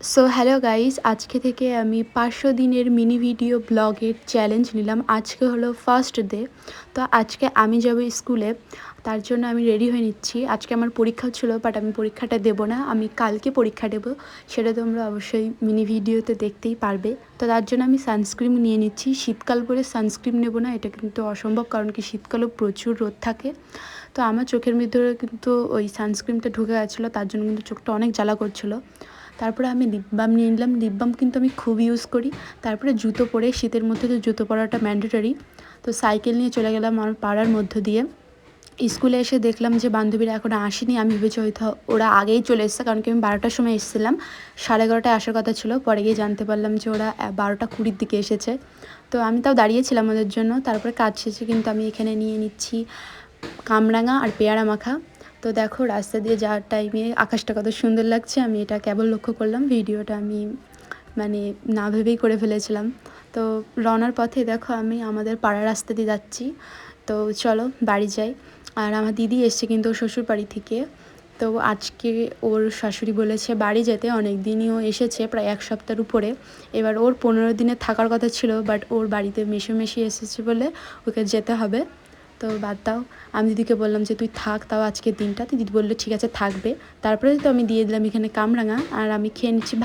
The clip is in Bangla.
সো হ্যালো গাইস, আজকে থেকে আমি 500 দিনের মিনি ভিডিও ব্লগের চ্যালেঞ্জ নিলাম। আজকে হলো ফার্স্ট ডে। তো আজকে আমি যাব স্কুলে, তার জন্য আমি রেডি হয়ে নিচ্ছি। আজকে আমার পরীক্ষা ছিল, বাট আমি পরীক্ষাটা দেবো না, আমি কালকে পরীক্ষা দেবো। সেটা তোমরা অবশ্যই মিনি ভিডিওতে দেখতেই পারবে। তো তার জন্য আমি সানস্ক্রিন নিয়ে নিচ্ছি। শীতকাল বলে সানস্ক্রিন নেবো না, এটা কিন্তু অসম্ভব, কারণ কি শীতকালেও প্রচুর রোদ থাকে। তো আমার চোখের ভিতরে কিন্তু ওই সানস্ক্রিনটা ঢুকে গেছিলো, তার জন্য কিন্তু চোখটা অনেক জ্বালা করছিলো। তারপরে আমি লিপ বাম নিয়ে নিলাম। লিপ বাম কিন্তু আমি খুব ইউজ করি। তারপরে জুতো পরে, শীতের মধ্যে তো জুতো পরাটা ম্যান্ডেটরি। তো সাইকেল নিয়ে চলে গেলাম আমার পাড়ার মধ্য দিয়ে। স্কুলে এসে দেখলাম যে বান্ধবীরা এখনও আসেনি। আমি ভেবেছি হয়তো ওরা আগেই চলে এসেছে, কারণ কি আমি 12টার সময় এসেছিলাম, 11:30টায় আসার কথা ছিল। পরে গিয়ে জানতে পারলাম যে ওরা 12টা 20 দিকে এসেছে। তো আমি তাও দাঁড়িয়েছিলাম ওদের জন্য। তারপরে কাজ শেষে কিন্তু আমি এখানে নিয়ে নিচ্ছি কামরাঙা আর পেয়ারা মাখা। তো দেখো, রাস্তা দিয়ে যাওয়ার টাইমে আকাশটা কত সুন্দর লাগছে, আমি এটা কেবল লক্ষ্য করলাম। ভিডিওটা আমি মানে না ভেবেই করে ফেলেছিলাম। তো রওনার পথে দেখো আমি আমাদের পাড়ার রাস্তা দিয়ে যাচ্ছি। তো চলো বাড়ি যাই। আর আমার দিদি এসছে কিন্তু শ্বশুর বাড়ি থেকে। তো আজকে ওর শাশুড়ি বলেছে বাড়ি যেতে। অনেক দিনই ও এসেছে, প্রায় 1 সপ্তাহের উপরে। এবার ওর 15 দিনে থাকার কথা ছিল, বাট ওর বাড়িতে মেশো এসেছে বলে ওকে যেতে হবে। তো বাদ দাও, আমি দিদিকে বললাম যে তুই থাক তাও আজকের দিনটা। দিদি বললো ঠিক আছে থাকবে। তারপরে তো আমি দিয়ে দিলাম এখানে কামরাঙা, আর আমি খেয়ে নিচ্ছি ভাত।